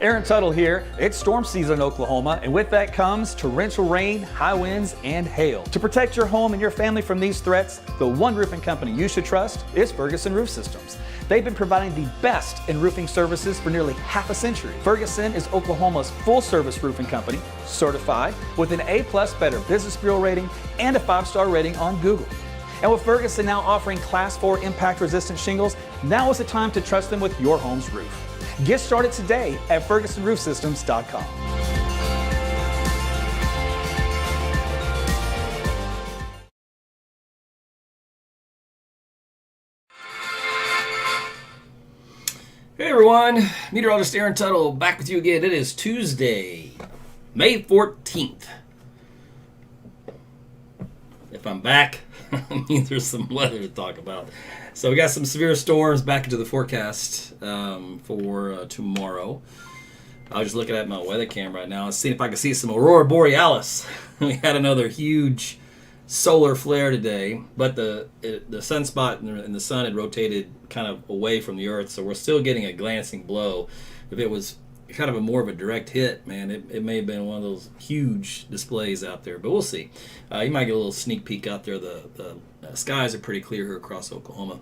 Aaron Tuttle here. It's storm season in Oklahoma, and with that comes torrential rain, high winds, and hail. To protect your home and your family from these threats, the one roofing company you should trust is Ferguson Roof Systems. They've been providing the best in roofing services for nearly half a century. Ferguson is Oklahoma's full-service roofing company, certified with an A+ Better Business Bureau rating and a 5-star rating on Google. And with Ferguson now offering Class 4 impact-resistant shingles, now is the time to trust them with your home's roof. Get started today at FergusonRoofSystems.com. Hey everyone, Meteorologist Aaron Tuttle back with you again. It is Tuesday, May 14th. If I'm back, I mean there's some weather to talk about. So we got some severe storms back into the forecast for tomorrow. I was just looking at my weather cam right now and seeing if I could see some aurora borealis. We had another huge solar flare today, but the sunspot in the sun had rotated kind of away from the earth, so we're still getting a glancing blow. If it was kind of more of a direct hit, man, it may have been one of those huge displays out there, but we'll see. You might get a little sneak peek out there. The skies are pretty clear here across Oklahoma,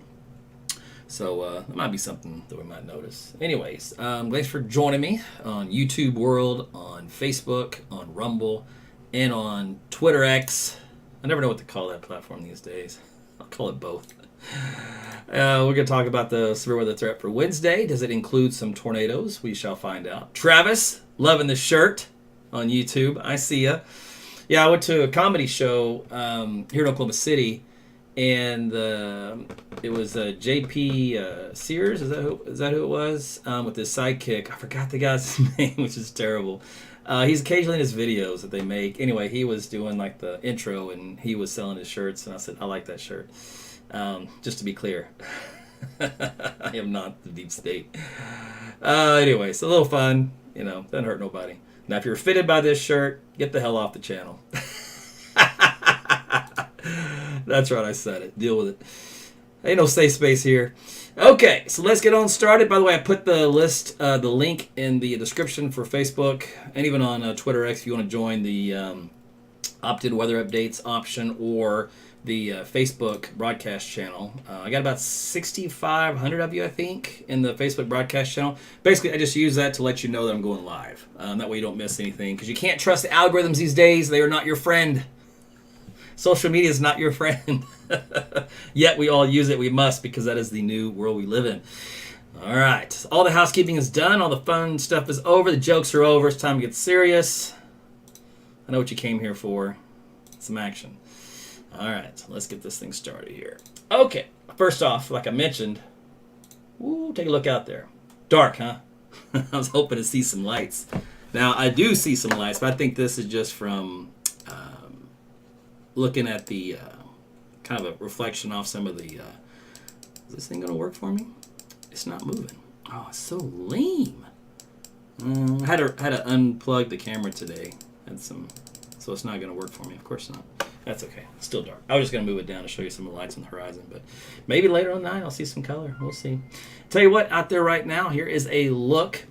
so it might be something that we might notice. Anyways, thanks for joining me on YouTube World, on Facebook, on Rumble, and on Twitter X. I never know what to call that platform these days. I'll call it both. We're going to talk about the severe weather threat for Wednesday. Does it include some tornadoes? We shall find out. Travis, loving the shirt on YouTube. I see ya. Yeah, I went to a comedy show here in Oklahoma City, and it was J.P. Sears. Is that who it was? With his sidekick. I forgot the guy's name, which is terrible. He's occasionally in his videos that they make. Anyway, he was doing like the intro, and he was selling his shirts, and I said, I like that shirt. Just to be clear, I am not the deep state. Anyway, it's a little fun, doesn't hurt nobody. Now, if you're offended by this shirt, get the hell off the channel. That's right, I said it. Deal with it. Ain't no safe space here. Okay, so let's get on started. By the way, I put the link in the description for Facebook and even on Twitter X if you want to join the opt-in weather updates option or the Facebook broadcast channel. I got about 6,500 of you, I think, in the Facebook broadcast channel. Basically, I just use that to let you know that I'm going live. That way you don't miss anything, because you can't trust the algorithms these days. They are not your friend. Social media is not your friend. Yet we all use it. We must, because that is the new world we live in. All right. All the housekeeping is done. All the fun stuff is over. The jokes are over. It's time to get serious. I know what you came here for. Some action. All right. Let's get this thing started here. Okay. First off, like I mentioned, take a look out there. Dark, huh? I was hoping to see some lights. Now, I do see some lights, but I think this is just from looking at the kind of a reflection off some of the... is this thing going to work for me? It's not moving. Oh, it's so lame. I had to unplug the camera today. So it's not going to work for me. Of course not. That's okay. It's still dark. I was just going to move it down to show you some of the lights on the horizon, but maybe later on the night I'll see some color. We'll see. Tell you what, out there right now, here is a look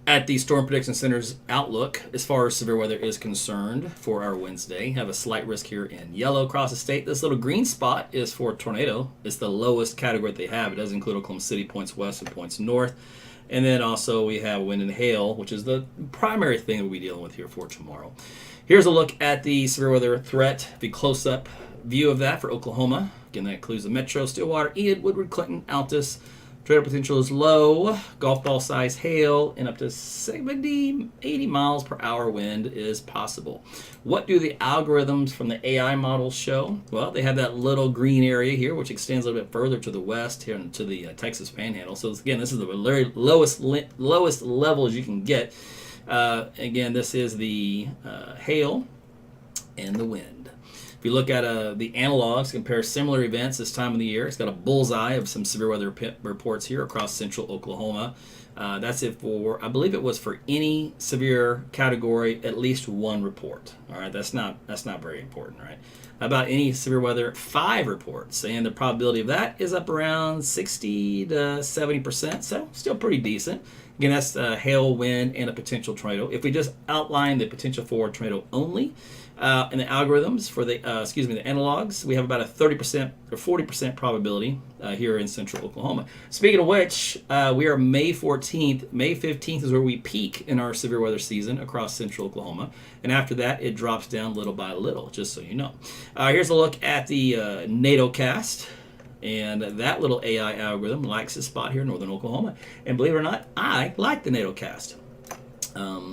at the Storm Prediction Center's outlook as far as severe weather is concerned for our Wednesday. Have a slight risk here in yellow across the state. This little green spot is for tornado. It's the lowest category that they have. It does include Oklahoma City, points west and points north. And then also we have wind and hail, which is the primary thing that we'll be dealing with here for tomorrow. Here's a look at the severe weather threat, the close-up view of that for Oklahoma. Again, that includes the Metro, Stillwater, Enid, Woodward, Clinton, Altus. Tornado potential is low. Golf ball size hail and up to 70, 80 miles per hour wind is possible. What do the algorithms from the AI models show? Well, they have that little green area here, which extends a little bit further to the west here to the Texas Panhandle. So again, this is the very lowest levels you can get. Again, this is the hail and the wind. If you look at the analogs, compare similar events this time of the year, it's got a bullseye of some severe weather reports here across central Oklahoma. That's it for, I believe it was for any severe category, at least one report. All right, that's not very important, right? About any severe weather, 5 reports, and the probability of that is up around 60 to 70%, so still pretty decent. Again, that's hail, wind, and a potential tornado. If we just outline the potential for tornado only, in the algorithms for the the analogs, we have about a 30% or 40% probability here in central Oklahoma. Speaking of which, we are May 14th. May 15th is where we peak in our severe weather season across central Oklahoma, and after that, it drops down little by little. Just so you know. Here's a look at the NATOcast. And that little AI algorithm likes a spot here in northern Oklahoma. And believe it or not, I like the NATOcast.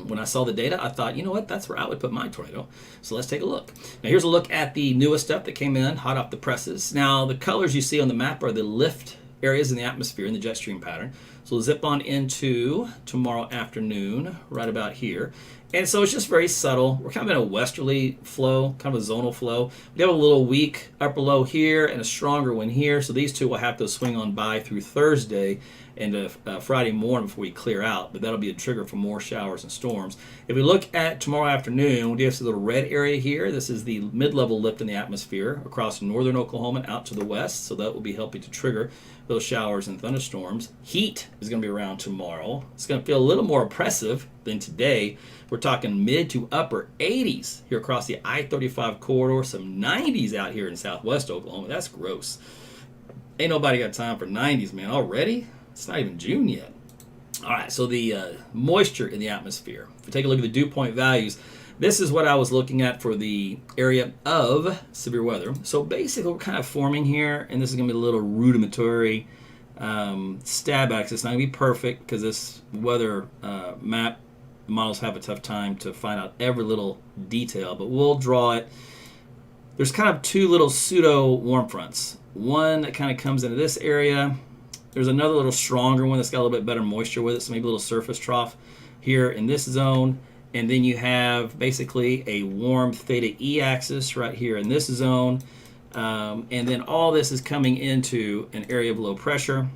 When I saw the data, I thought, you know what, that's where I would put my tornado. So let's take a look. Now here's a look at the newest stuff that came in, hot off the presses. Now the colors you see on the map are the lift areas in the atmosphere in the jet stream pattern. So we'll zip on into tomorrow afternoon, right about here. And so it's just very subtle. We're kind of in a westerly flow, kind of a zonal flow. We have a little weak upper low here and a stronger one here. So these two will have to swing on by through Thursday and Friday morning before we clear out. But that'll be a trigger for more showers and storms. If we look at tomorrow afternoon, we do have this little red area here. This is the mid-level lift in the atmosphere across northern Oklahoma and out to the west. So that will be helping to trigger those showers and thunderstorms. Heat is going to be around tomorrow. It's going to feel a little more oppressive than today. We're talking mid to upper 80s here across the I-35 corridor, some 90s out here in southwest Oklahoma. That's gross. Ain't nobody got time for 90s, man. Already? It's not even June yet. All right, so the moisture in the atmosphere. If we take a look at the dew point values, this is what I was looking at for the area of severe weather. So basically, we're kind of forming here, and this is going to be a little rudimentary stab axis. It's not going to be perfect because this weather map models have a tough time to find out every little detail, but we'll draw it. There's kind of 2 little pseudo warm fronts. One that kind of comes into this area. There's another little stronger one that's got a little bit better moisture with it, so maybe a little surface trough here in this zone. And then you have basically a warm theta E axis right here in this zone. And then all this is coming into an area of low pressure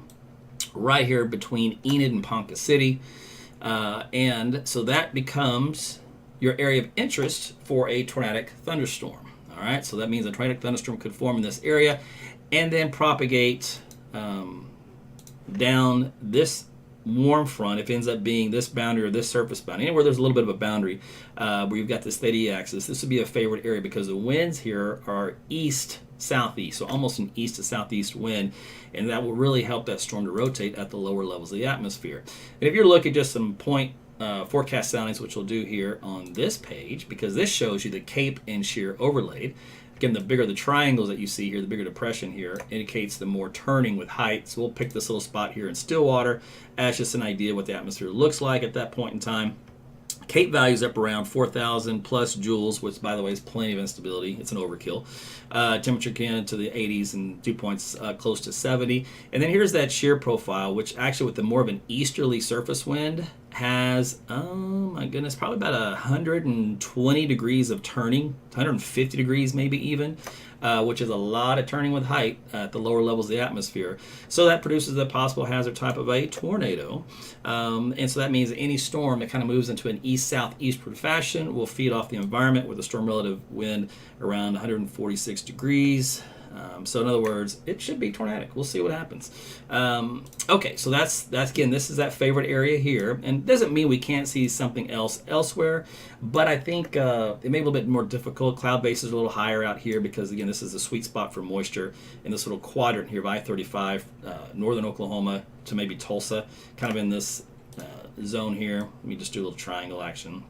right here between Enid and Ponca City. And so that becomes your area of interest for a tornadic thunderstorm. All right, so that means a tornadic thunderstorm could form in this area and then propagate down this warm front. If it ends up being this boundary or this surface boundary, anywhere there's a little bit of a boundary where you've got this theta axis, this would be a favorite area because the winds here are east-southeast, so almost an east to southeast wind, and that will really help that storm to rotate at the lower levels of the atmosphere. And if you're looking at just some point forecast soundings, which we'll do here on this page, because this shows you the cape and shear overlaid. Again, the bigger the triangles that you see here, the bigger depression here, indicates the more turning with height. So we'll pick this little spot here in Stillwater as just an idea of what the atmosphere looks like at that point in time. Cape values up around 4,000 plus joules, which, by the way, is plenty of instability. It's an overkill. Temperature can into the 80s and dew points close to 70. And then here's that shear profile, which actually with the more of an easterly surface wind has, oh my goodness, probably about 120 degrees of turning, 150 degrees maybe even, which is a lot of turning with height at the lower levels of the atmosphere. So that produces a possible hazard type of a tornado. And so that means any storm that kind of moves into an east-southeastward fashion will feed off the environment with a storm relative wind around 146 degrees. So in other words, it should be tornadic. We'll see what happens. Okay, so that's again, this is that favorite area here, and it doesn't mean we can't see something else elsewhere, but I think it may be a little bit more difficult. Cloud bases are a little higher out here because again, this is a sweet spot for moisture in this little quadrant here of I-35, northern Oklahoma to maybe Tulsa, kind of in this zone here. Let me just do a little triangle action.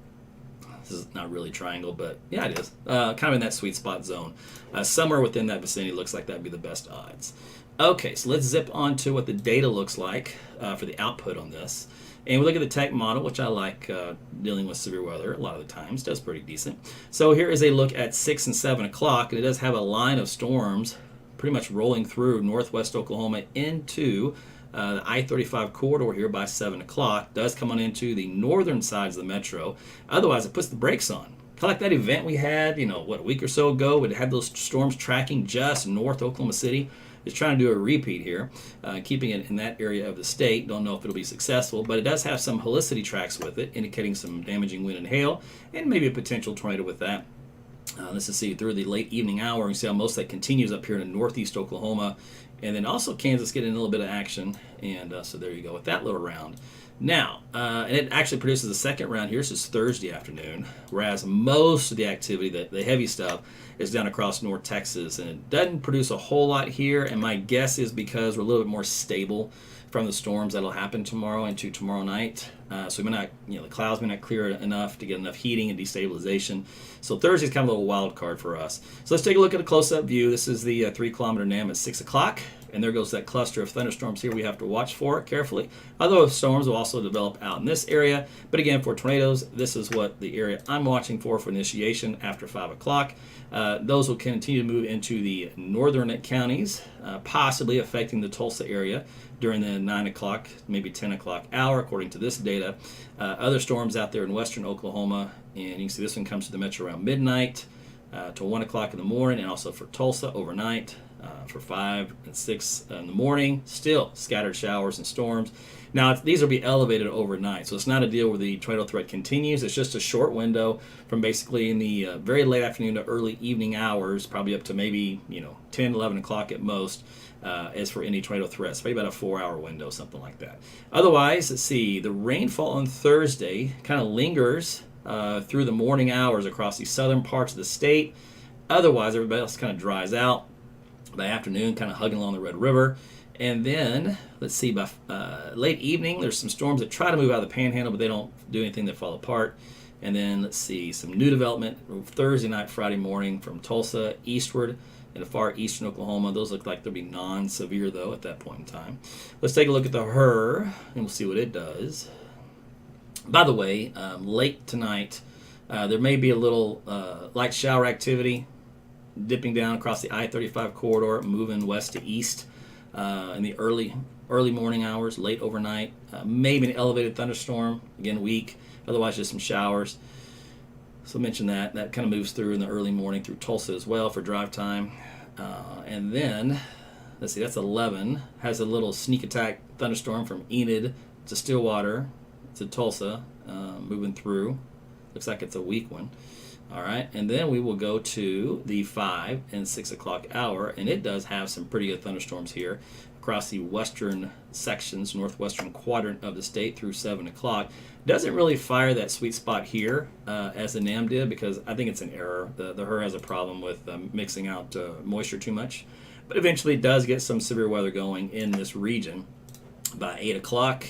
This is not really triangle, but yeah, it is. Kind of in that sweet spot zone. Somewhere within that vicinity looks like that'd be the best odds. Okay, so let's zip on to what the data looks like for the output on this. And we look at the tech model, which I like dealing with severe weather a lot of the times. Does pretty decent. So here is a look at 6 and 7 o'clock, and it does have a line of storms pretty much rolling through northwest Oklahoma into the I-35 corridor here by 7 o'clock. Does come on into the northern sides of the metro. Otherwise, it puts the brakes on Kind of like that event we had, a week or so ago. It had those storms tracking just north Oklahoma City. It's trying to do a repeat here, keeping it in that area of the state. Don't know if it'll be successful, but it does have some helicity tracks with it, indicating some damaging wind and hail, and maybe a potential tornado with that. Let's just see through the late evening hour. You see how most of that continues up here in northeast Oklahoma, and then also Kansas getting a little bit of action. And so there you go with that little round. Now, and it actually produces a second round here. This is Thursday afternoon, whereas most of the activity, the heavy stuff, is down across North Texas, and it doesn't produce a whole lot here. And my guess is because we're a little bit more stable from the storms that'll happen tomorrow into tomorrow night. So we may not, the clouds may not clear enough to get enough heating and destabilization. So Thursday is kind of a little wild card for us. So let's take a look at a close-up view. This is the 3-kilometer NAM at 6 o'clock. And there goes that cluster of thunderstorms here we have to watch for carefully. Other storms will also develop out in this area. But again, for tornadoes, this is what the area I'm watching for initiation after 5 o'clock. Those will continue to move into the northern counties, possibly affecting the Tulsa area during the 9 o'clock, maybe 10 o'clock hour, according to this data. Other storms out there in western Oklahoma, and you can see this one comes to the metro around midnight to 1 o'clock in the morning, and also for Tulsa overnight. For 5 and 6 in the morning, still scattered showers and storms. Now, these will be elevated overnight, so it's not a deal where the tornado threat continues. It's just a short window from basically in the very late afternoon to early evening hours, probably up to maybe 10, 11 o'clock at most, as for any tornado threats. Maybe about a 4-hour window, something like that. Otherwise, let's see, the rainfall on Thursday kind of lingers through the morning hours across the southern parts of the state. Otherwise, everybody else kind of dries out by afternoon, kind of hugging along the Red River. And then, let's see, by late evening, there's some storms that try to move out of the Panhandle, but they don't do anything that fall apart. And then, let's see, some new development Thursday night, Friday morning from Tulsa eastward into far eastern Oklahoma. Those look like they'll be non-severe, though, at that point in time. Let's take a look at the HER, and we'll see what it does. By the way, late tonight, there may be a little light shower activity dipping down across the I-35 corridor, moving west to east in the early morning hours, late overnight. Maybe an elevated thunderstorm, again weak, otherwise just some showers. So mention that. That kind of moves through in the early morning through Tulsa as well for drive time. And then, let's see, that's 11. Has a little sneak attack thunderstorm from Enid to Stillwater to Tulsa, moving through. Looks like it's a weak one. All right, and then we will go to the 5 and 6 o'clock hour, and it does have some pretty good thunderstorms here across the western sections, northwestern quadrant of the state through 7 o'clock. Doesn't really fire that sweet spot here as the NAM did, because I think it's an error. The HER has a problem with mixing out moisture too much, but eventually does get some severe weather going in this region by 8 o'clock,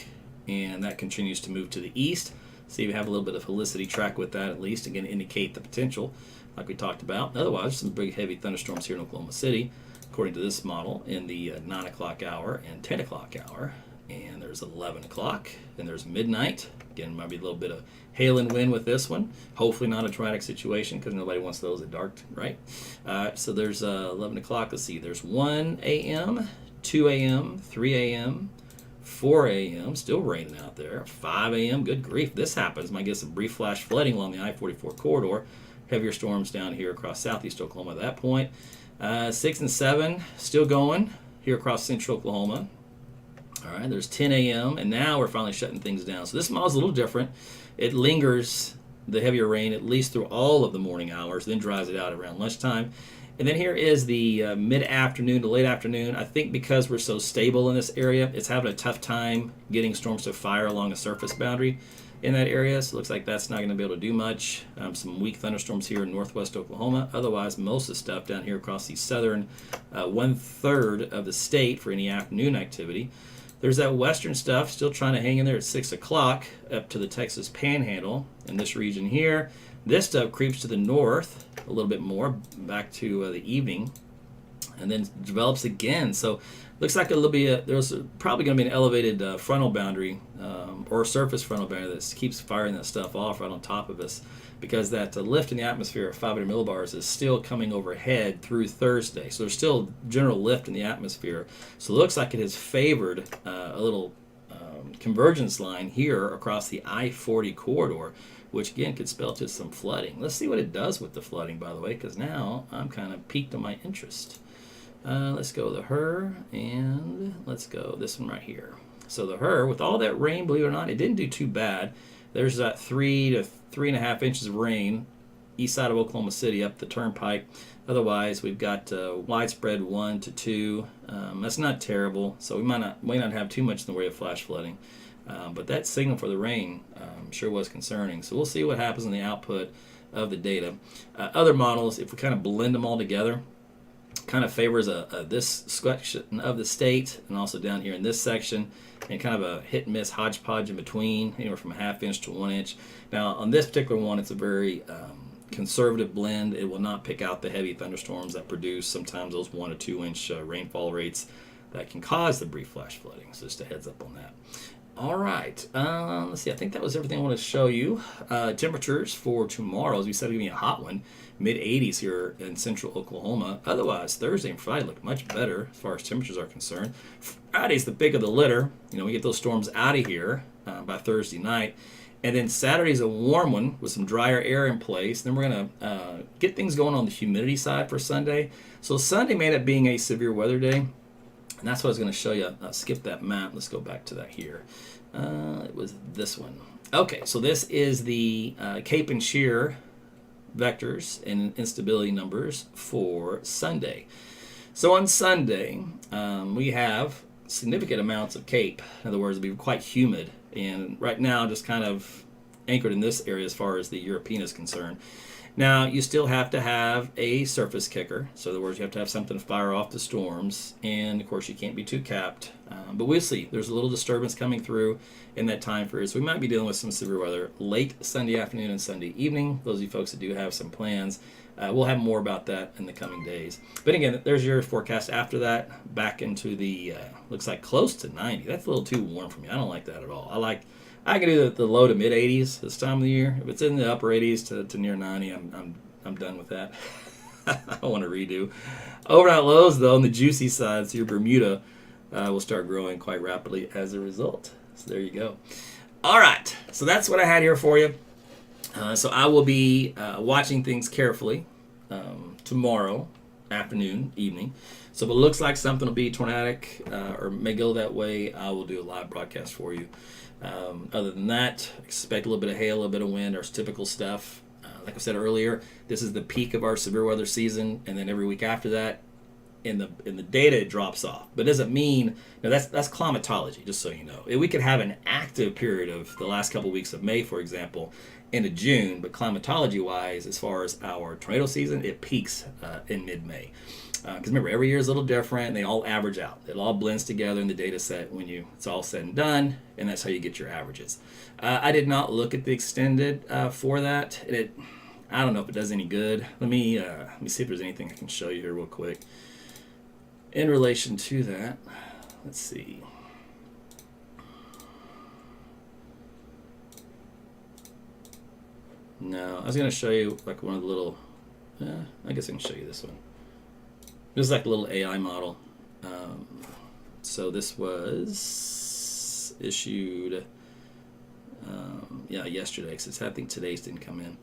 and that continues to move to the east. See, we have a little bit of helicity track with that, at least, again, indicate the potential, like we talked about. Otherwise, some big heavy thunderstorms here in Oklahoma City, according to this model, in the 9 o'clock hour and 10 o'clock hour. And there's 11 o'clock, and there's midnight. Again, might be a little bit of hail and wind with this one. Hopefully not a traumatic situation, because nobody wants those at dark, right? So there's 11 o'clock. Let's see, there's 1 a.m., 2 a.m., 3 a.m., 4 a.m., still raining out there. 5 a.m., good grief, this happens. Might get some brief flash flooding along the I-44 corridor. Heavier storms down here across southeast Oklahoma at that point. 6 and 7, still going here across central Oklahoma. All right, there's 10 a.m., and now we're finally shutting things down. So this model's a little different. It lingers the heavier rain at least through all of the morning hours, then dries it out around lunchtime. And then here is the mid-afternoon to late afternoon. I think because we're so stable in this area, it's having a tough time getting storms to fire along a surface boundary in that area. So it looks like that's not going to be able to do much. Some weak thunderstorms here in northwest Oklahoma. Otherwise, most of the stuff down here across the southern 1/3 of the state for any afternoon activity. There's that western stuff still trying to hang in there at 6 o'clock up to the Texas Panhandle in this region here. This stuff creeps to the north a little bit more back to the evening, and then develops again. So looks like there's probably going to be an elevated frontal boundary or surface frontal boundary that keeps firing that stuff off right on top of us, because that lift in the atmosphere of 500 millibars is still coming overhead through Thursday. So there's still general lift in the atmosphere. So it looks like it has favored a little convergence line here across the I-40 corridor, which again could spell to some flooding. Let's see what it does with the flooding, by the way, because now I'm kind of piqued on my interest. Let's go the her, and let's go this one right here. So the her, with all that rain, believe it or not, it didn't do too bad. There's that 3 to 3.5 inches of rain east side of Oklahoma City up the turnpike. Otherwise, we've got widespread 1 to 2. That's not terrible, so we might not have too much in the way of flash flooding. But that signal for the rain sure was concerning. So we'll see what happens in the output of the data. Other models, if we kind of blend them all together, kind of favors this section of the state, and also down here in this section, and kind of a hit and miss hodgepodge in between, anywhere from a 1/2 inch to 1 inch. Now on this particular one, it's a very conservative blend. It will not pick out the heavy thunderstorms that produce sometimes those 1 to 2 inch rainfall rates that can cause the brief flash flooding. So just a heads up on that. All right, let's see. I think that was everything I wanted to show you. Temperatures for tomorrow, as we said, it's going to be a hot one, mid-80s here in central Oklahoma. Otherwise, Thursday and Friday look much better as far as temperatures are concerned. Friday's the pick of the litter. We get those storms out of here by Thursday night. And then Saturday's a warm one with some drier air in place. Then we're going to get things going on the humidity side for Sunday. So Sunday may end up being a severe weather day. And that's what I was going to show you. Skip that map. Let's go back to that here. It was this one. Okay, so this is the Cape and shear vectors and instability numbers for Sunday. So on Sunday, we have significant amounts of Cape. In other words, it'll be quite humid. And right now, just kind of anchored in this area as far as the European is concerned. Now, you still have to have a surface kicker. So in other words, you have to have something to fire off the storms. And, of course, you can't be too capped. But we'll see. There's a little disturbance coming through in that time period. So we might be dealing with some severe weather late Sunday afternoon and Sunday evening. Those of you folks that do have some plans, we'll have more about that in the coming days. But again, there's your forecast after that. Back into the, looks like close to 90. That's a little too warm for me. I don't like that at all. I can do the low to mid 80s this time of the year. If it's in the upper 80s to near 90, I'm done with that. I don't want to redo. Overnight lows, though, on the juicy side, so your Bermuda will start growing quite rapidly as a result. So there you go. All right, so that's what I had here for you. So I will be watching things carefully tomorrow afternoon, evening. So if it looks like something will be tornadic or may go that way, I will do a live broadcast for you. Other than that, expect a little bit of hail, a little bit of wind, our typical stuff. Like I said earlier, this is the peak of our severe weather season, and then every week after that, in the data, it drops off. But it doesn't mean that's climatology, just so you know. We could have an active period of the last couple weeks of May, for example, into June, but climatology-wise, as far as our tornado season, it peaks in mid-May. Because remember, every year is a little different, and they all average out. It all blends together in the data set when it's all said and done, and that's how you get your averages. I did not look at the extended for that. I don't know if it does any good. Let me see if there's anything I can show you here real quick. In relation to that, let's see. No, I was going to show you like one of the little, I guess I can show you this one. This is like a little AI model. So this was issued, yesterday, because I think today's didn't come in.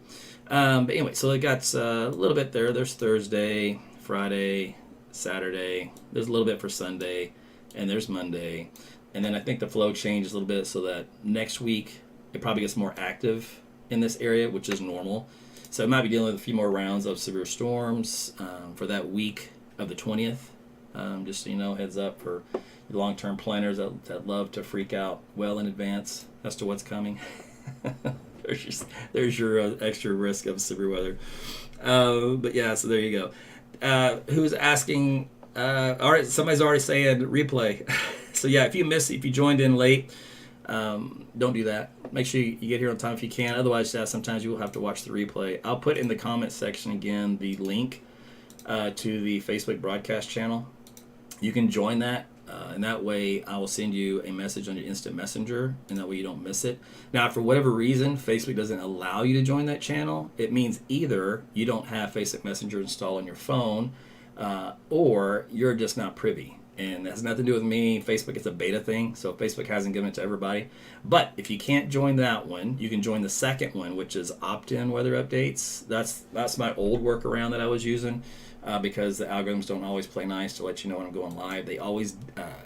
But anyway, so it got a little bit there. There's Thursday, Friday, Saturday. There's a little bit for Sunday, and there's Monday. And then I think the flow changes a little bit so that next week it probably gets more active in this area, which is normal. So it might be dealing with a few more rounds of severe storms for that week of the 20th. Just so you know, heads up for the long-term planners that love to freak out well in advance as to what's coming. there's your extra risk of severe weather. But yeah, so there you go. Who's asking? All right, somebody's already saying replay. So yeah, if you joined in late, don't do that. Make sure you get here on time if you can. Otherwise, sometimes you will have to watch the replay. I'll put in the comment section again the link to the Facebook broadcast channel. You can join that, and that way I will send you a message on your instant messenger, and that way you don't miss it. Now, if for whatever reason Facebook doesn't allow you to join that channel, it means either you don't have Facebook Messenger installed on your phone, or you're just not privy And that has nothing to do with me. Facebook is a beta thing, so Facebook hasn't given it to everybody. But if you can't join that one, you can join the second one, which is opt-in weather updates. That's my old workaround that I was using because the algorithms don't always play nice to let you know when I'm going live. They always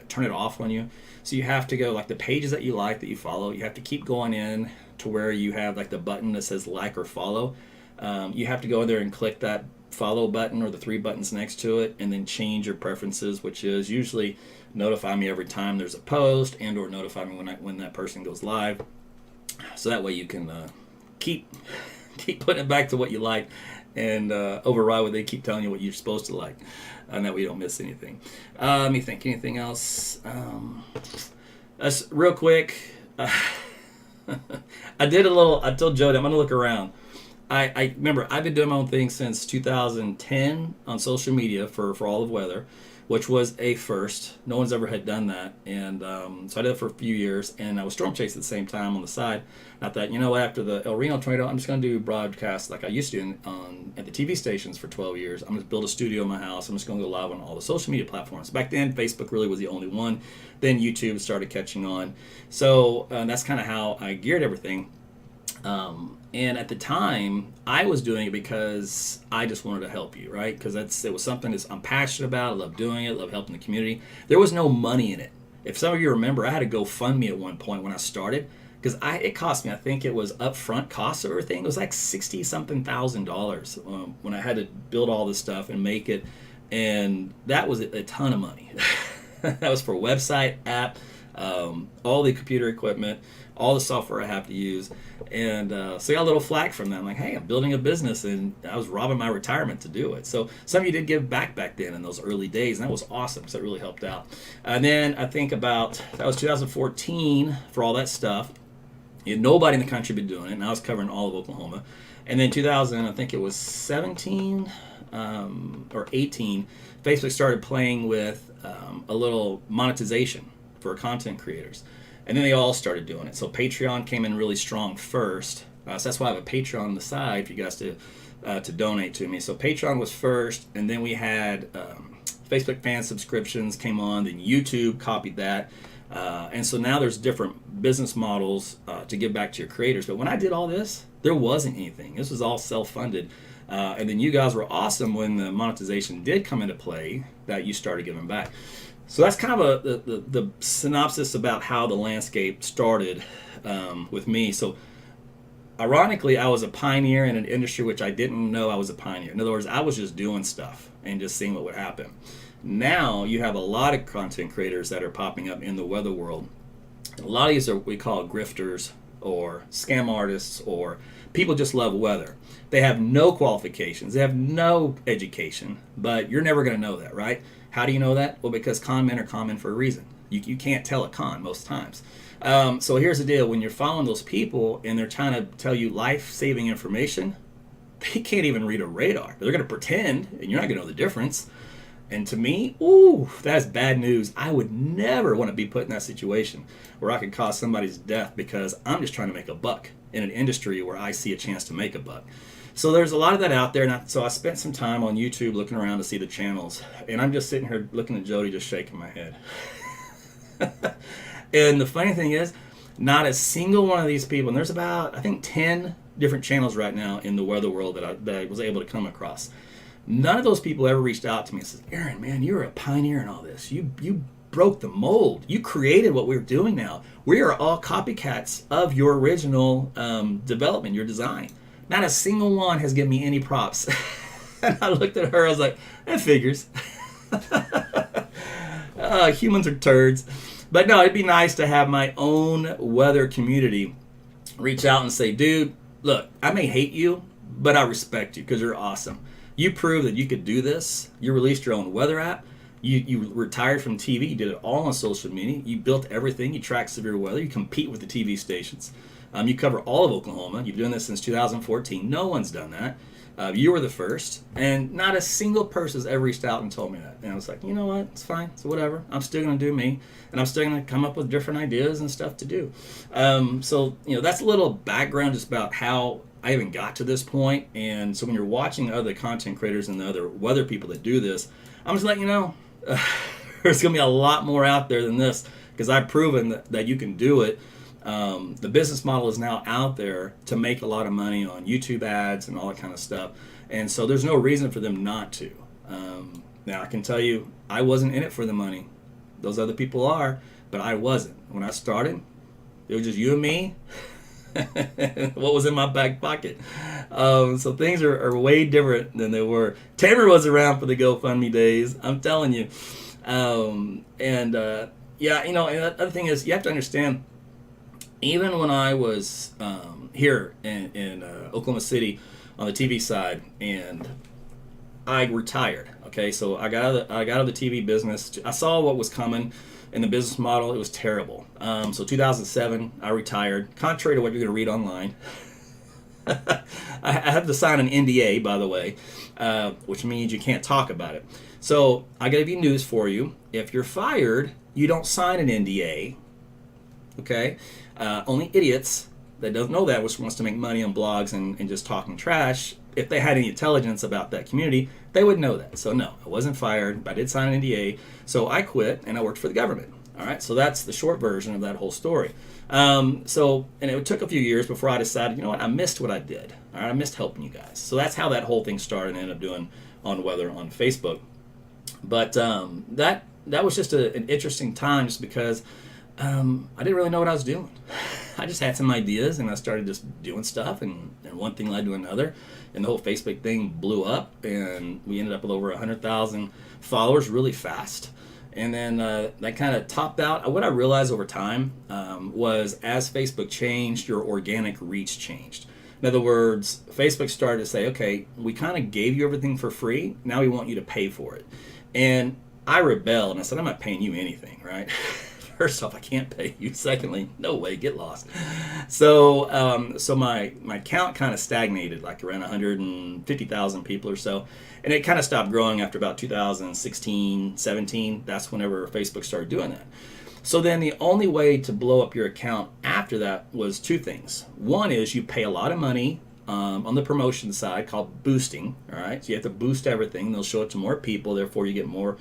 turn it off on you. So you have to go, like the pages that you like, that you follow, you have to keep going in to where you have like the button that says like or follow. You have to go in there and click that follow button or the 3 buttons next to it, and then change your preferences, which is usually notify me every time there's a post, and or notify me when that person goes live, so that way you can keep putting it back to what you like, and override what they keep telling you what you're supposed to like, and that way you don't miss anything. Let me think, anything else? Real quick, I told Jody I'm gonna look around. I remember I've been doing my own thing since 2010 on social media for all of weather, which was a first. No one's ever had done that. And so I did it for a few years, and I was storm chasing at the same time on the side. I thought, you know what, after the El Reno tornado, I'm just going to do broadcasts like I used to at the TV stations for 12 years. I'm going to build a studio in my house. I'm just going to go live on all the social media platforms. Back then, Facebook really was the only one. Then YouTube started catching on. So that's kind of how I geared everything. And at the time, I was doing it because I just wanted to help you, right? Because it was something that I'm passionate about. I love doing it. I love helping the community. There was no money in it. If some of you remember, I had to GoFundMe at one point when I started, because it cost me, I think it was upfront costs of everything. It was like $60-something thousand when I had to build all this stuff and make it. And that was a ton of money. That was for a website, app, all the computer equipment, all the software I have to use. And so I got a little flack from them, like, hey, I'm building a business, and I was robbing my retirement to do it. So some of you did give back then in those early days, and that was awesome, because that really helped out. And then I think that was 2014 for all that stuff. Nobody in the country been doing it, and I was covering all of Oklahoma. And then 2000, I think it was 17 or 18, Facebook started playing with a little monetization for content creators. And then they all started doing it. So Patreon came in really strong first. So that's why I have a Patreon on the side for you guys to donate to me. So Patreon was first, and then we had Facebook fan subscriptions came on, then YouTube copied that. And so now there's different business models to give back to your creators. But when I did all this, there wasn't anything. This was all self-funded. And then you guys were awesome when the monetization did come into play, that you started giving back. So that's kind of the synopsis about how the landscape started with me. So ironically, I was a pioneer in an industry which I didn't know I was a pioneer. In other words, I was just doing stuff and just seeing what would happen. Now you have a lot of content creators that are popping up in the weather world. A lot of these are what we call grifters or scam artists, or people just love weather. They have no qualifications. They have no education, but you're never going to know that, right? How do you know that? Well, because con men are con men for a reason. You can't tell a con most times. So here's the deal. When you're following those people and they're trying to tell you life-saving information, they can't even read a radar. They're going to pretend, and you're not going to know the difference. And to me, that's bad news. I would never want to be put in that situation where I could cause somebody's death because I'm just trying to make a buck in an industry where I see a chance to make a buck. So there's a lot of that out there, and so I spent some time on YouTube looking around to see the channels, and I'm just sitting here looking at Jody, just shaking my head. And the funny thing is, not a single one of these people, and there's about, I think, 10 different channels right now in the weather world that I was able to come across. None of those people ever reached out to me and said, Aaron, man, you're a pioneer in all this. You broke the mold. You created what we're doing now. We are all copycats of your original development, your design. Not a single one has given me any props. And I looked at her, I was like, that figures. Humans are turds. But no, it'd be nice to have my own weather community reach out and say, dude, look, I may hate you, but I respect you because you're awesome. You proved that you could do this. You released your own weather app. You retired from TV. You did it all on social media. You built everything. You track severe weather. You compete with the TV stations. You cover all of Oklahoma. You've been doing this since 2014. No one's done that. You were the first. And not a single person has ever reached out and told me that. And I was like, you know what? It's fine. So whatever. I'm still going to do me. And I'm still going to come up with different ideas and stuff to do. So that's a little background just about how I even got to this point. And so when you're watching other content creators and the other weather people that do this, I'm just letting you know, There's going to be a lot more out there than this because I've proven that you can do it. The business model is now out there to make a lot of money on YouTube ads and all that kind of stuff. And so there's no reason for them not to. Now, I can tell you, I wasn't in it for the money. Those other people are, but I wasn't. When I started, it was just you and me. What was in my back pocket. So things are way different than they were. Tamer was around for the GoFundMe days, I'm telling you. Yeah, you know, and the other thing is you have to understand, even when I was here in Oklahoma City on the TV side, and I retired. Okay, so I got out of the TV business. I saw what was coming in the business model. It was terrible. So 2007, I retired. Contrary to what you're going to read online, I had to sign an NDA, by the way, which means you can't talk about it. So I got to be news for you. If you're fired, you don't sign an NDA. Okay, only idiots that don't know that, which wants to make money on blogs and just talking trash. If they had any intelligence about that community, they would know that. So no, I wasn't fired, but I did sign an NDA. So I quit and I worked for the government. All right, so that's the short version of that whole story. And it took a few years before I decided, you know what, I missed what I did. All right, I missed helping you guys. So that's how that whole thing started and ended up doing on weather on Facebook. But that was just an interesting time just because I didn't really know what I was doing. I just had some ideas and I started just doing stuff and one thing led to another. And the whole Facebook thing blew up and we ended up with over 100,000 followers really fast. And then that kind of topped out. What I realized over time was as Facebook changed, your organic reach changed. In other words, Facebook started to say, okay, we kind of gave you everything for free. Now we want you to pay for it. And I rebelled and I said, I'm not paying you anything, right? First off, I can't pay you. Secondly, no way, get lost. So my count kind of stagnated, like around 150,000 people or so. And it kind of stopped growing after about 2016, 17. That's whenever Facebook started doing that. So then the only way to blow up your account after that was two things. One is you pay a lot of money on the promotion side called boosting. All right, so you have to boost everything. They'll show it to more people. Therefore, you get more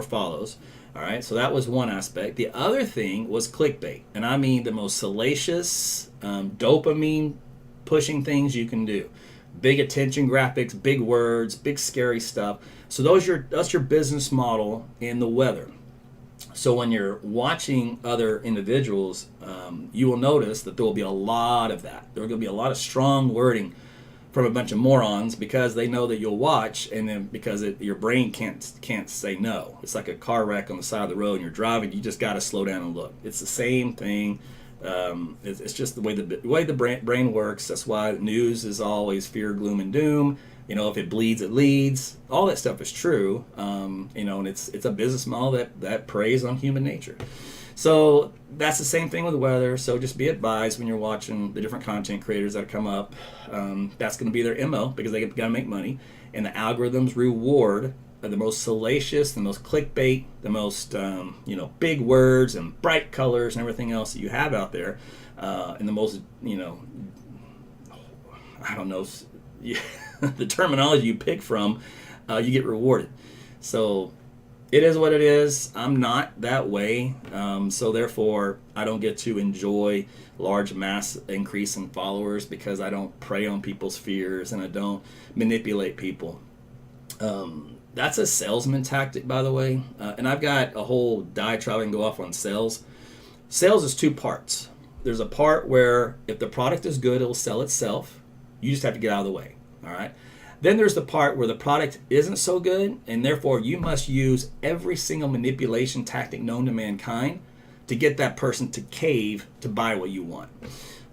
follows. All right, so that was one aspect. The other thing was clickbait, and I mean the most salacious, dopamine pushing things you can do. Big attention graphics, big words, big scary stuff. So that's your business model in the weather. So when you're watching other individuals, you will notice that there will be a lot of that. There will be a lot of strong wording from a bunch of morons because they know that you'll watch, and then because your brain can't say no. It's like a car wreck on the side of the road and you're driving, you just got to slow down and look. It's the same thing. It's just the way the brain works. That's why news is always fear, gloom, and doom. You know, if it bleeds, it leads. All that stuff is true. You know, and it's a business model that preys on human nature. So that's the same thing with weather. So just be advised when you're watching the different content creators that come up. That's going to be their MO because they got to make money. And the algorithms reward the most salacious, the most clickbait, the most big words and bright colors and everything else that you have out there. And the most, I don't know, the terminology you pick from, you get rewarded. So it is what it is. I'm not that way. So therefore, I don't get to enjoy large mass increase in followers because I don't prey on people's fears and I don't manipulate people. That's a salesman tactic, by the way. And I've got a whole diatribe I can go off on sales. Sales is two parts. There's a part where if the product is good, it'll sell itself. You just have to get out of the way. All right. Then there's the part where the product isn't so good, and therefore you must use every single manipulation tactic known to mankind to get that person to cave to buy what you want.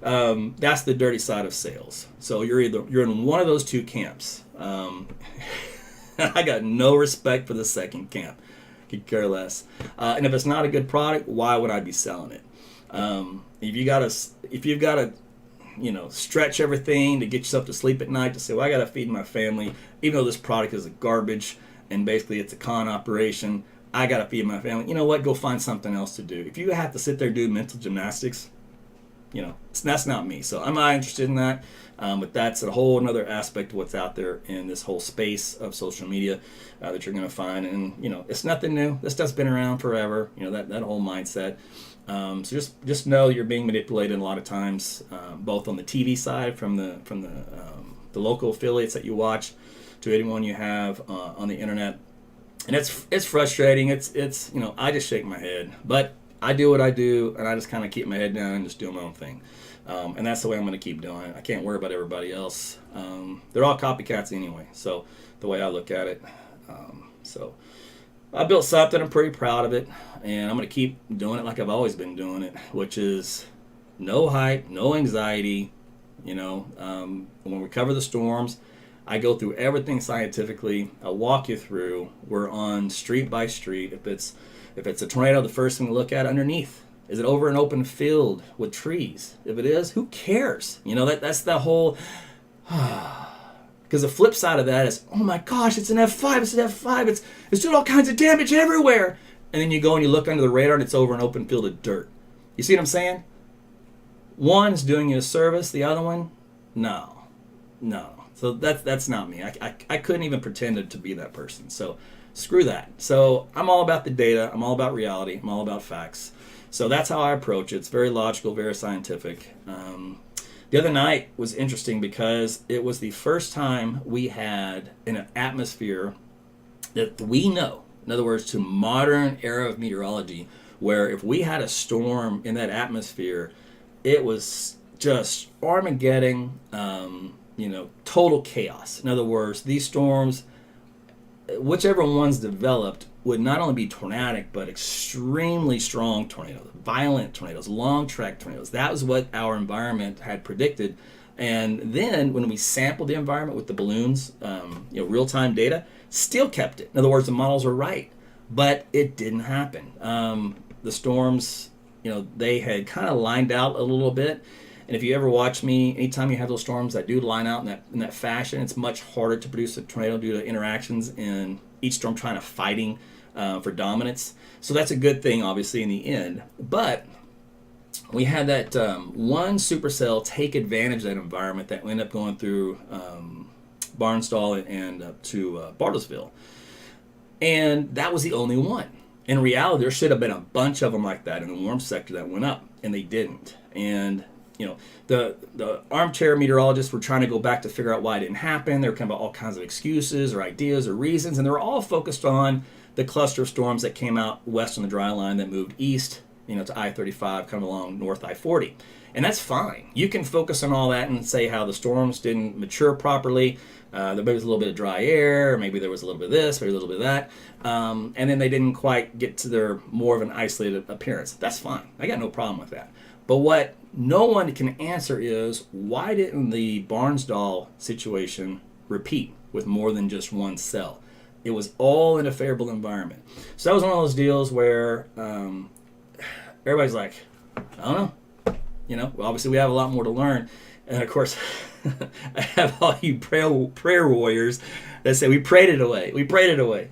That's the dirty side of sales. So you're in one of those two camps. I got no respect for the second camp. Could care less. And if it's not a good product, why would I be selling it? If you've got to stretch everything to get yourself to sleep at night to say, well, I got to feed my family, even though this product is a garbage and basically it's a con operation, I got to feed my family. You know what? Go find something else to do. If you have to sit there and do mental gymnastics, that's not me. So I'm not interested in that. But that's a whole another aspect of what's out there in this whole space of social media that you're going to find. And, it's nothing new. This stuff's been around forever, that whole mindset. So just know you're being manipulated a lot of times, both on the TV side from the local affiliates that you watch to anyone you have on the internet. And it's frustrating. It's I just shake my head. But I do what I do, and I just kind of keep my head down and just do my own thing. And that's the way I'm going to keep doing it. I can't worry about everybody else. They're all copycats anyway. So the way I look at it. So I built something. I'm pretty proud of it. And I'm going to keep doing it like I've always been doing it, which is no hype, no anxiety. When we cover the storms, I go through everything scientifically. I walk you through. We're on street by street. If it's a tornado, the first thing we look at underneath. Is it over an open field with trees? If it is, who cares? That's the whole... Because the flip side of that is, oh my gosh, it's an F5, it's an F5, it's doing all kinds of damage everywhere. And then you go and you look under the radar and it's over an open field of dirt. You see what I'm saying? One's doing you a service, the other one, no. So that's not me. I couldn't even pretend to be that person. So screw that. So I'm all about the data. I'm all about reality. I'm all about facts. So that's how I approach it. It's very logical, very scientific. The other night was interesting because it was the first time we had an atmosphere that we know, in other words, to modern era of meteorology, where if we had a storm in that atmosphere, it was just Armageddon, total chaos. In other words, these storms, whichever ones developed, would not only be tornadic, but extremely strong tornadoes, violent tornadoes, long track tornadoes. That was what our environment had predicted. And then when we sampled the environment with the balloons, real-time data, still kept it. In other words, the models were right, but it didn't happen. The storms, they had kind of lined out a little bit. And if you ever watch me, anytime you have those storms that do line out in that fashion, it's much harder to produce a tornado due to interactions in each storm trying to fighting for dominance. So that's a good thing, obviously, in the end. But we had that one supercell take advantage of that environment that ended up going through Barnsdall and up to Bartlesville. And that was the only one. In reality, there should have been a bunch of them like that in the warm sector that went up, and they didn't. And the armchair meteorologists were trying to go back to figure out why it didn't happen. They were coming up with all kinds of excuses or ideas or reasons, and they were all focused on the cluster of storms that came out west on the dry line that moved east, to I-35, coming along north I-40. And that's fine. You can focus on all that and say how the storms didn't mature properly. There was a little bit of dry air, maybe there was a little bit of this, maybe a little bit of that. And then they didn't quite get to their more of an isolated appearance. That's fine. I got no problem with that. But what no one can answer is, why didn't the Barnsdall situation repeat with more than just one cell? It was all in a favorable environment. So that was one of those deals where everybody's like, I don't know. Well, obviously we have a lot more to learn. And of course, I have all you prayer warriors that say, we prayed it away. We prayed it away.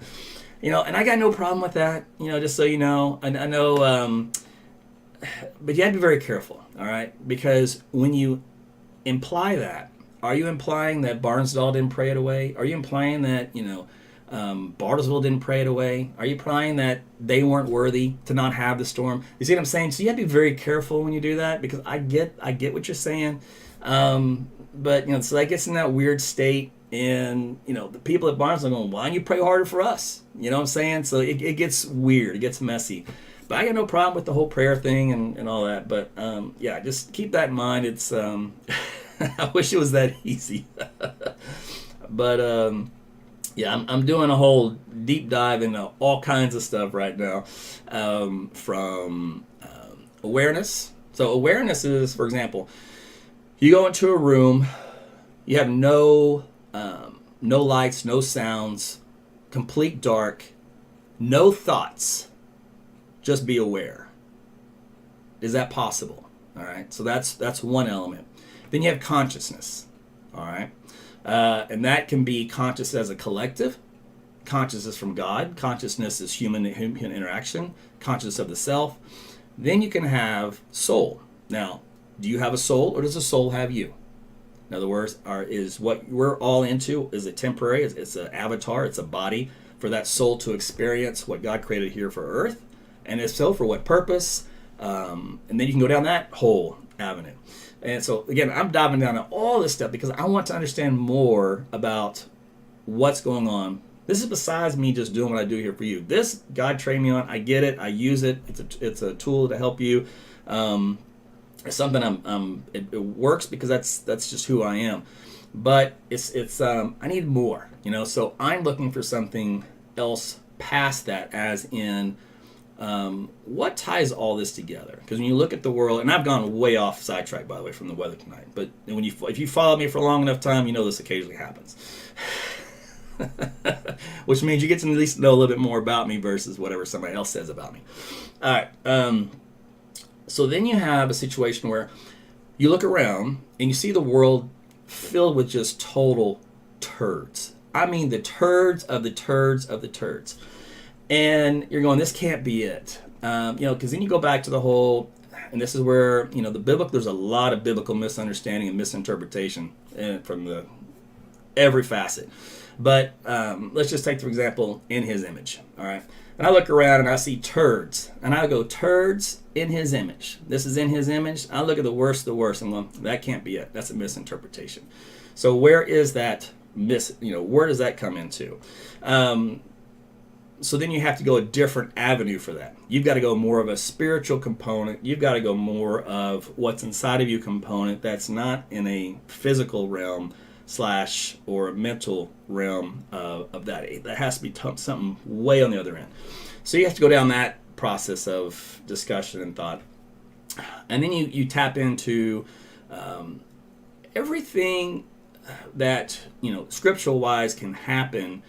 And I got no problem with that, just so you know. I know, but you have to be very careful, all right? Because when you imply that, are you implying that Barnsdall didn't pray it away? Are you implying that, Bartlesville didn't pray it away? Are you implying that they weren't worthy to not have the storm? You see what I'm saying? So you have to be very careful when you do that, because I get what you're saying. But, so that gets in that weird state, and, the people at Barnesville are going, why don't you pray harder for us? You know what I'm saying? So it gets weird. It gets messy. But I got no problem with the whole prayer thing and all that. But, just keep that in mind. It's, I wish it was that easy. But, I'm doing a whole deep dive into all kinds of stuff right now, from awareness. So awareness is, for example, you go into a room, you have no lights, no sounds, complete dark, no thoughts. Just be aware. Is that possible? All right. So that's one element. Then you have consciousness. All right. And that can be conscious as a collective, consciousness from God, consciousness is human interaction, consciousness of the self. Then you can have soul. Now, Do you have a soul, or does a soul have you? In other words, is what we're all into is a temporary, it's an avatar, it's a body for that soul to experience what God created here for earth, and if so, for what purpose? And then you can go down that whole avenue. And so, again, I'm diving down on all this stuff because I want to understand more about what's going on. This is besides me just doing what I do here for you. This, God trained me on. I get it. I use it. It's a tool to help you. It's something it works because that's just who I am. But it's I need more, So I'm looking for something else past that, as in what ties all this together? Because when you look at the world, and I've gone way off sidetrack, by the way, from the weather tonight. But if you follow me for a long enough time, this occasionally happens. Which means you get to at least know a little bit more about me versus whatever somebody else says about me. All right. So then you have a situation where you look around and you see the world filled with just total turds. I mean, the turds of the turds of the turds. And you're going, this can't be it. Because then you go back to the whole, and this is where, there's a lot of biblical misunderstanding and misinterpretation from every facet. But let's just take, for example, in his image, all right? And I look around and I see turds, and I go, turds in his image. This is in his image. I look at the worst of the worst, and going, that can't be it. That's a misinterpretation. So where is that where does that come into? So then you have to go a different avenue for that. You've got to go more of a spiritual component. You've got to go more of what's inside of you component that's not in a physical realm / or a mental realm of that. That has to be something way on the other end. So you have to go down that process of discussion and thought. And then you tap into everything that, scriptural wise can happen.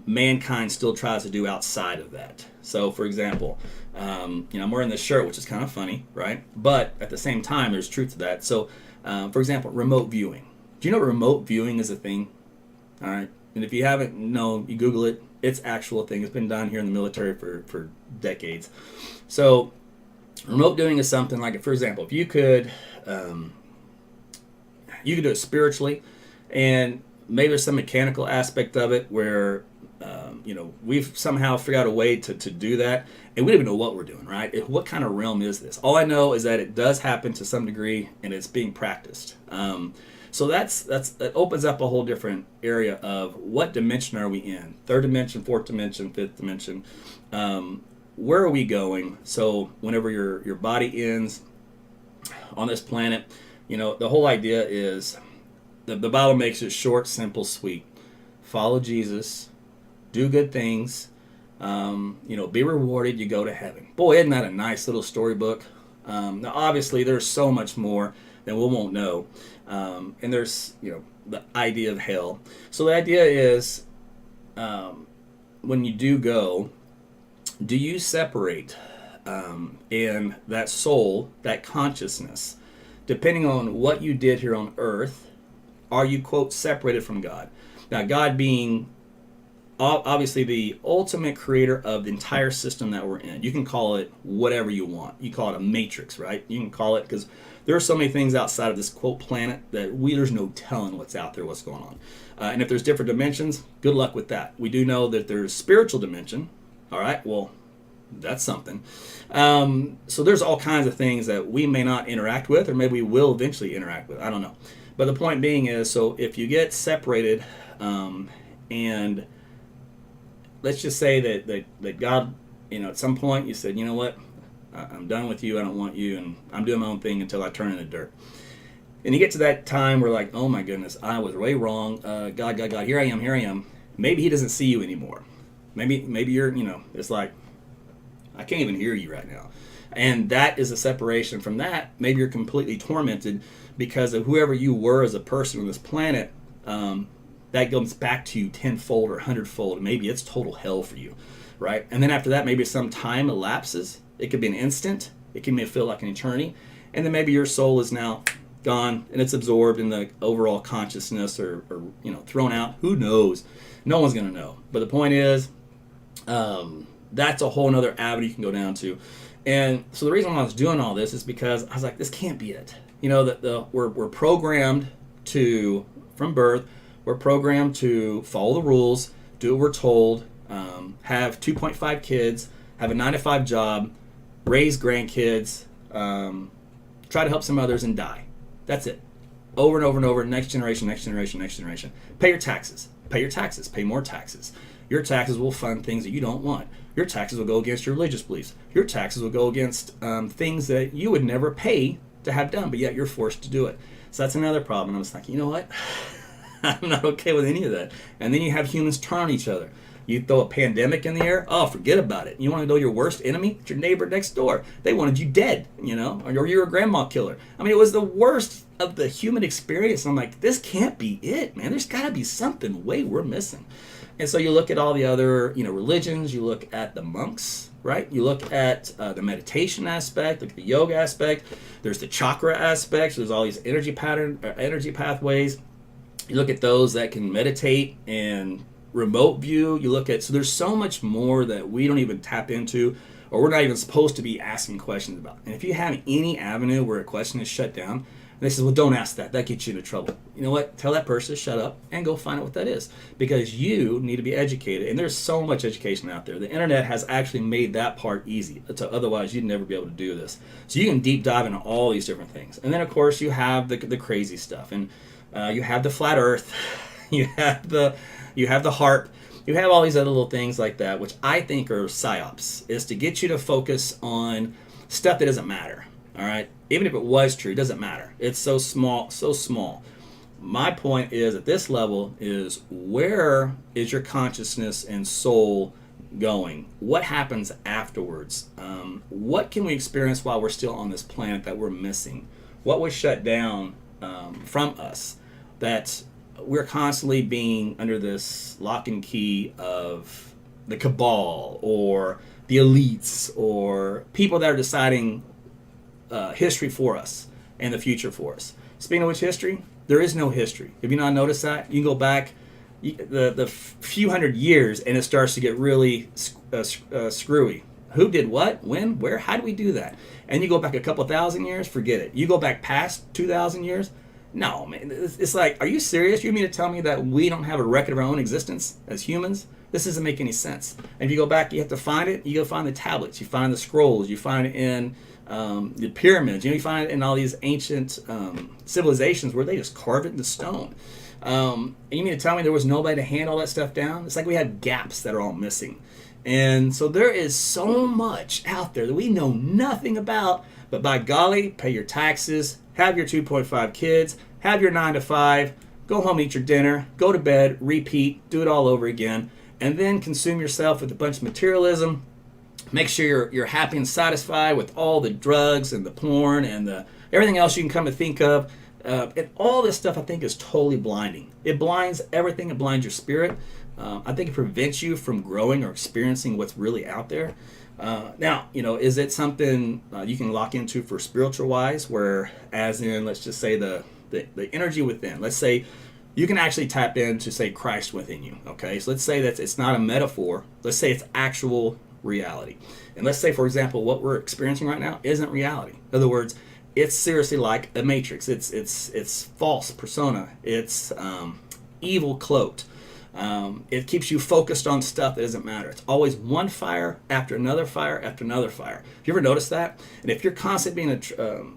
Mankind still tries to do outside of that. So, for example, I'm wearing this shirt, which is kind of funny, right? But at the same time, there's truth to that. So, for example, remote viewing. Do you know remote viewing is a thing? All right. And if you haven't known, you Google it. It's actual thing. It's been done here in the military for decades. So, remote viewing is something like, for example, if you could do it spiritually, and maybe there's some mechanical aspect of it where, we've somehow figured out a way to do that, and we don't even know what we're doing, right? What kind of realm is this? All I know is that it does happen to some degree, and it's being practiced. So that opens up a whole different area of what dimension are we in? Third dimension, fourth dimension, fifth dimension. Where are we going? So whenever your body ends on this planet, the whole idea is the Bible makes it short, simple, sweet. Follow Jesus, do good things, be rewarded, you go to heaven. Boy, isn't that a nice little storybook? Now, obviously, there's so much more that we won't know. And there's, the idea of hell. So the idea is, when you do go, do you separate in that soul, that consciousness, depending on what you did here on earth? Are you, quote, separated from God? Now, God being obviously the ultimate creator of the entire system that we're in. You can call it whatever you want. You call it a matrix, right? You can call it, because there are so many things outside of this, quote, planet that there's no telling what's out there, what's going on. And if there's different dimensions, good luck with that. We do know that there's spiritual dimension. All right, well, that's something. So there's all kinds of things that we may not interact with, or maybe we will eventually interact with. I don't know. But the point being is, so if you get separated, and let's just say that God, at some point you said, you know what, I'm done with you, I don't want you, and I'm doing my own thing until I turn in the dirt. And you get to that time where like, oh my goodness, I was way wrong. God, here I am. Maybe he doesn't see you anymore. Maybe you're, it's like, I can't even hear you right now. And that is a separation from that. Maybe you're completely tormented because of whoever you were as a person on this planet. That goes back to you tenfold or hundredfold. Maybe it's total hell for you, right? And then after that, maybe some time elapses. It could be an instant. It can feel like an eternity. And then maybe your soul is now gone and it's absorbed in the overall consciousness or thrown out. Who knows? No one's going to know. But the point is, that's a whole other avenue you can go down to. And so the reason why I was doing all this is because I was like, this can't be it. You know, we're programmed to, from birth, we're programmed to follow the rules, do what we're told, have 2.5 kids, have a 9-to-5 job, raise grandkids, try to help some others, and die. That's it. Over and over and over, next generation, next generation, next generation. Pay your taxes. Pay your taxes. Pay more taxes. Your taxes will fund things that you don't want. Your taxes will go against your religious beliefs. Your taxes will go against things that you would never pay to have done, but yet you're forced to do it. So that's another problem. I was like, you know what? I'm not okay with any of that. And then you have humans turn on each other. You throw a pandemic in the air, oh, forget about it. You want to know your worst enemy? It's your neighbor next door. They wanted you dead, you know, or you're a grandma killer. I mean, it was the worst of the human experience. And I'm like, this can't be it, man. There's got to be something way we're missing. And so you look at all the other, you know, religions. You look at the monks, right? You look at the meditation aspect, look at the yoga aspect. There's the chakra aspects. There's all these energy pathways. You look at those that can meditate and remote view. You look at, so there's so much more that we don't even tap into, or we're not even supposed to be asking questions about. And if you have any avenue where a question is shut down, they say, well, don't ask that. That gets you into trouble. You know what? Tell that person to shut up and go find out what that is, because you need to be educated. And there's so much education out there. The internet has actually made that part easy. Otherwise, you'd never be able to do this. So you can deep dive into all these different things. And then, of course, you have the crazy stuff. And you have the flat earth. You have the harp. You have all these other little things like that, which I think are psyops, is to get you to focus on stuff that doesn't matter. All right? Even if it was true, it doesn't matter. It's so small, so small. My point is, at this level, is where is your consciousness and soul going? What happens afterwards? What can we experience while we're still on this planet that we're missing? What was shut down from us that we're constantly being under this lock and key of the cabal or the elites or people that are deciding history for us and the future for us. Speaking of which, history, there is no history. Have you not noticed that? You can go back the few hundred years and it starts to get really screwy. Who did what? When? Where? How do we do that? And you go back a couple thousand years, forget it. You go back past 2,000 years, no, man. It's like, are you serious? You mean to tell me that we don't have a record of our own existence as humans? This doesn't make any sense. And if you go back, you have to find it. You go find the tablets. You find the scrolls. You find it in the pyramids. You find it in all these ancient civilizations where they just carve it into stone. And you mean to tell me there was nobody to hand all that stuff down? It's like we have gaps that are all missing. And so there is so much out there that we know nothing about. But by golly, pay your taxes, have your 2.5 kids, have your 9-to-5, go home, eat your dinner, go to bed, repeat, do it all over again, and then consume yourself with a bunch of materialism. Make sure you're happy and satisfied with all the drugs and the porn and everything else you can come to think of. And all this stuff, I think, is totally blinding. It blinds everything. It blinds your spirit. I think it prevents you from growing or experiencing what's really out there. Now, is it something you can lock into for spiritual wise, where, as in, let's just say the energy within, let's say you can actually tap into, say, Christ within you. Okay. So let's say that it's not a metaphor. Let's say it's actual reality. And let's say, for example, what we're experiencing right now isn't reality. In other words, it's seriously like a matrix. It's false persona. It's evil cloaked. It keeps you focused on stuff that doesn't matter. It's always one fire after another fire after another fire. Have you ever noticed that? And if you're constantly being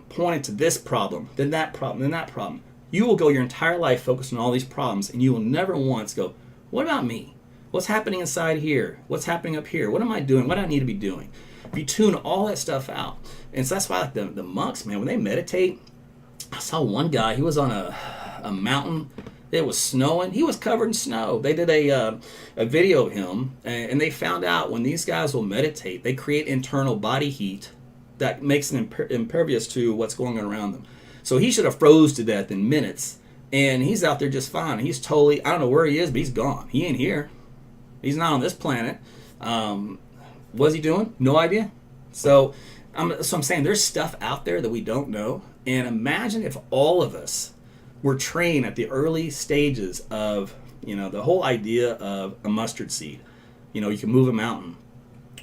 pointed to this problem, then that problem, then that problem, you will go your entire life focused on all these problems, and you will never once go, what about me? What's happening inside here? What's happening up here? What am I doing? What do I need to be doing? If you tune all that stuff out. And so that's why, like, the monks, man, when they meditate, I saw one guy, he was on a mountain. It was snowing. He was covered in snow. They did a video of him, and they found out when these guys will meditate, they create internal body heat that makes them impervious to what's going on around them. So he should have froze to death in minutes, and he's out there just fine. He's totally, I don't know where he is, but he's gone. He ain't here. He's not on this planet. What's he doing? No idea. So I'm saying there's stuff out there that we don't know, and imagine if all of us were trained at the early stages of, the whole idea of a mustard seed. You can move a mountain.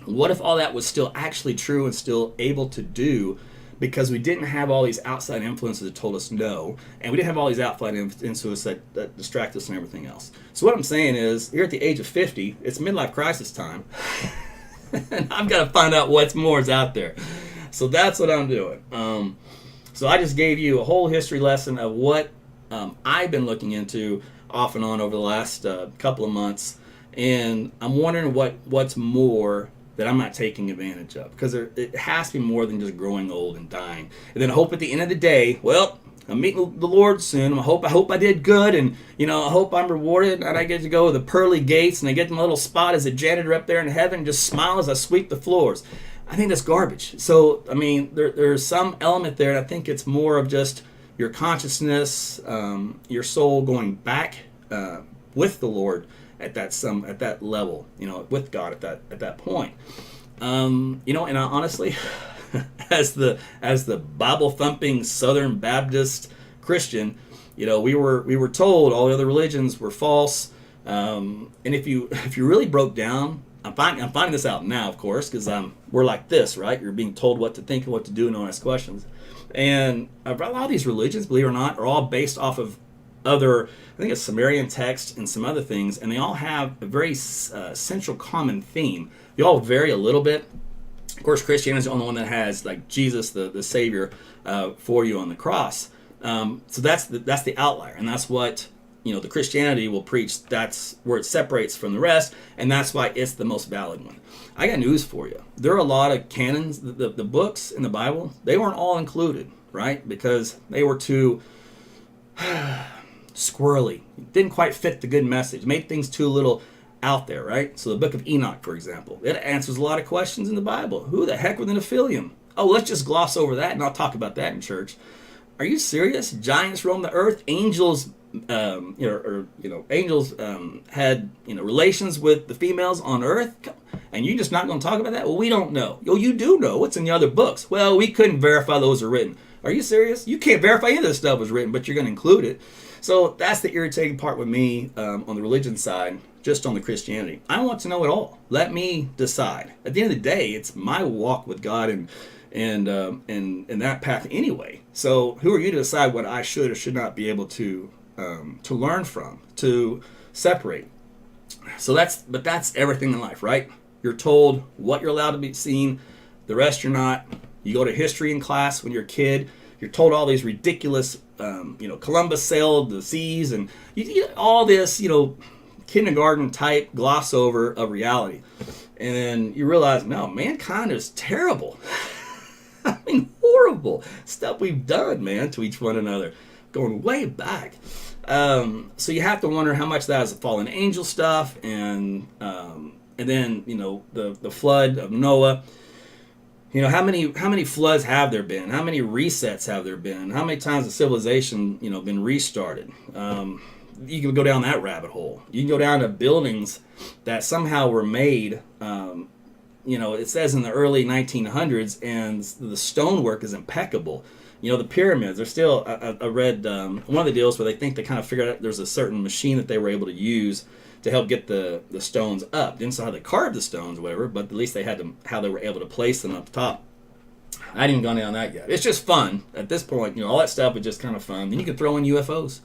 What if all that was still actually true and still able to do, because we didn't have all these outside influences that told us no, and we didn't have all these outside influences that distract us and everything else. So what I'm saying is, here at the age of 50, it's midlife crisis time, and I've got to find out what's more is out there. So that's what I'm doing. So I just gave you a whole history lesson of what I've been looking into off and on over the last couple of months, and I'm wondering what's more that I'm not taking advantage of, because it has to be more than just growing old and dying. And then I hope at the end of the day, well, I'm meeting the Lord soon. I hope I did good, and I hope I'm rewarded, and I get to go to the pearly gates, and I get my little spot as a janitor up there in heaven, and just smile as I sweep the floors. I think that's garbage. So I mean, there's some element there, and I think it's more of just your consciousness, your soul going back with the Lord at that level, with God at that point. And I honestly, as the Bible thumping Southern Baptist Christian, we were told all the other religions were false. And if you really broke down, I'm finding this out now, of course, because we're like this, right? You're being told what to think and what to do and don't ask questions. And a lot of these religions, believe it or not, are all based off of other, I think it's Sumerian text and some other things, and they all have a very central common theme. They all vary a little bit. Of course, Christianity is the only one that has like Jesus, the Savior, for you on the cross. So that's the outlier, and that's what the Christianity will preach. That's where it separates from the rest, and that's why it's the most valid one. I got news for you. There are a lot of canons, the books in the Bible, they weren't all included, right? Because they were too squirrely. Didn't quite fit the good message. Made things too little out there, right? So the book of Enoch, for example, it answers a lot of questions in the Bible. Who the heck were the Nephilim? Oh, let's just gloss over that and I'll talk about that in church. Are you serious? Giants roam the earth. Angels, angels had relations with the females on earth, and you're just not going to talk about that? Well, we don't know. Yo, you do know. What's in the other books? Well, we couldn't verify those are written. Are you serious? You can't verify any of this stuff was written, but you're going to include it. So that's the irritating part with me on the religion side, just on the Christianity. I want to know it all. Let me decide. At the end of the day, it's my walk with God and that path anyway. So who are you to decide what I should or should not be able to learn from, to separate? So that's everything in life, right? You're told what you're allowed to be seen, the rest you're not. You go to history in class when you're a kid. You're told all these ridiculous, Columbus sailed the seas, and you all this, kindergarten type gloss over of reality. And then you realize, no, mankind is terrible. I mean, horrible stuff we've done, man, to each one another, going way back. So you have to wonder how much that is the fallen angel stuff, and then the flood of Noah. How many floods have there been? How many resets have there been? How many times has civilization been restarted? You can go down that rabbit hole. You can go down to buildings that somehow were made. It says in the early 1900s, and the stonework is impeccable. The pyramids are still. I read one of the deals where they think they kind of figured out there's a certain machine that they were able to use to help get the stones up. Didn't know how they carved the stones or whatever, but at least they had how they were able to place them up top. I hadn't even gone down that yet. It's just fun at this point. All that stuff is just kind of fun. Then you can throw in UFOs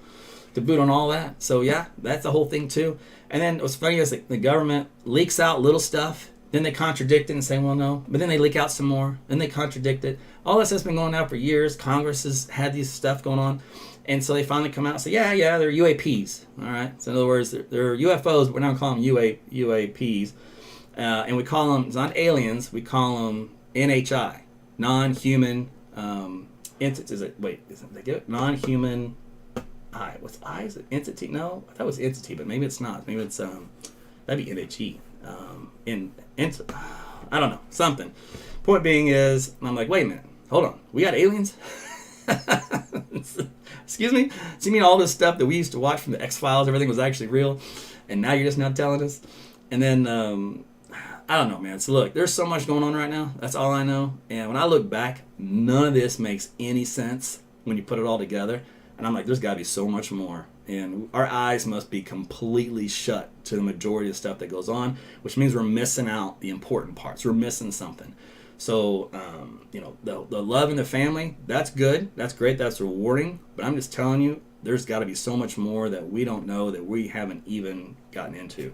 to boot on all that. So yeah, that's the whole thing too. And then what's funny is the government leaks out little stuff. Then they contradict it and say, well, no. But then they leak out some more. Then they contradict it. All this has been going on for years. Congress has had these stuff going on. And so they finally come out and say, yeah, they're UAPs. All right. So in other words, they're UFOs, but we're not calling them UAPs. And we call them, it's not aliens, we call them NHI, non-human entities. Is it they get it? Non-human what's I? Is it entity? No, I thought it was entity, but maybe it's not. Maybe it's that'd be NHE. I don't know, something. Point being is, I'm like, wait a minute, hold on, we got aliens? Excuse me? So you mean all this stuff that we used to watch from the X-Files, everything was actually real, and now you're just not telling us? And then, I don't know, man. So look, there's so much going on right now. That's all I know. And when I look back, none of this makes any sense when you put it all together. And I'm like, there's got to be so much more. And our eyes must be completely shut to the majority of stuff that goes on, which means we're missing out the important parts. We're missing something. So, the love in the family, that's good. That's great. That's rewarding. But I'm just telling you, there's got to be so much more that we don't know, that we haven't even gotten into.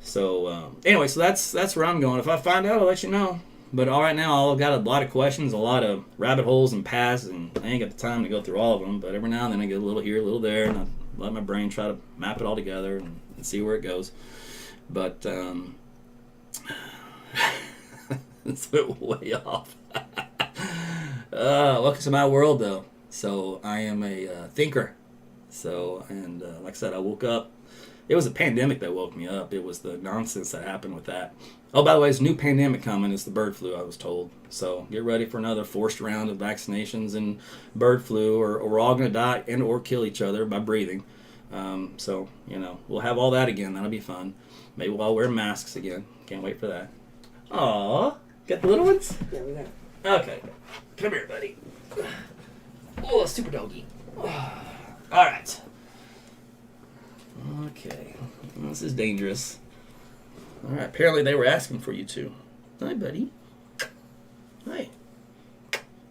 So, anyway, so that's where I'm going. If I find out, I'll let you know. But all right now, I've got a lot of questions, a lot of rabbit holes and paths, and I ain't got the time to go through all of them. But every now and then I get a little here, a little there, and I let my brain try to map it all together and see where it goes. But it's way off. Welcome to my world, though. So I am a thinker. So, and like I said, I woke up. It was a pandemic that woke me up. It was the nonsense that happened with that. Oh, by the way, there's a new pandemic coming. It's the bird flu, I was told. So get ready for another forced round of vaccinations and bird flu, or we're all going to die and or kill each other by breathing. So, we'll have all that again. That'll be fun. Maybe we'll all wear masks again. Can't wait for that. Aw, got the little ones? Yeah, we got. Okay. Come here, buddy. Oh, super doggy. All right. Okay. Well, this is dangerous. All right. Apparently they were asking for you two. Hi, buddy. Hi.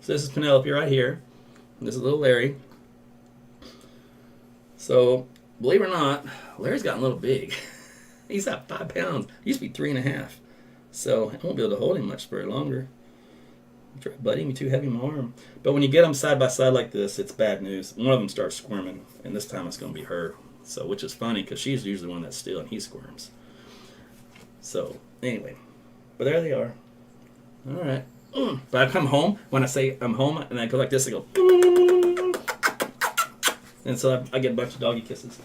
So this is Penelope right here. And this is little Larry. So, believe it or not, Larry's gotten a little big. He's at 5 pounds. He used to be 3.5. So I won't be able to hold him much very longer. Try buddy, me too heavy on my arm. But when you get them side by side like this, it's bad news. One of them starts squirming, and this time it's going to be her. So, which is funny because she's usually the one that's still and he squirms. So, anyway, but there they are. All right. But I come home, when I say I'm home, and I go like this, I go, and so I get a bunch of doggy kisses.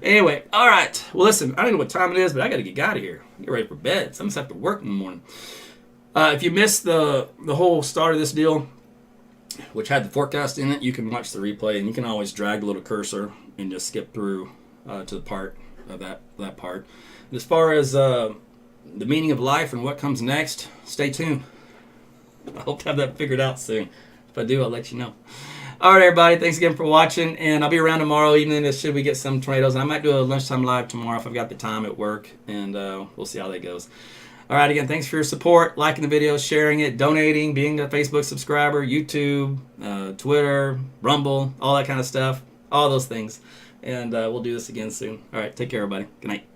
Anyway, all right. Well, listen, I don't know what time it is, but I got to get out of here. Get ready for bed. Some have to work in the morning. If you missed the whole start of this deal, which had the forecast in it, you can watch the replay, and you can always drag the little cursor and just skip through to the part of that part. And as far as the meaning of life and what comes next, stay tuned. I hope to have that figured out soon. If I do, I'll let you know. All right, everybody. Thanks again for watching, and I'll be around tomorrow evening. Should we get some tornadoes? I might do a lunchtime live tomorrow if I've got the time at work, and we'll see how that goes. All right, again, thanks for your support, liking the video, sharing it, donating, being a Facebook subscriber, YouTube, Twitter, Rumble, all that kind of stuff, all those things. And we'll do this again soon. All right, take care, everybody. Good night.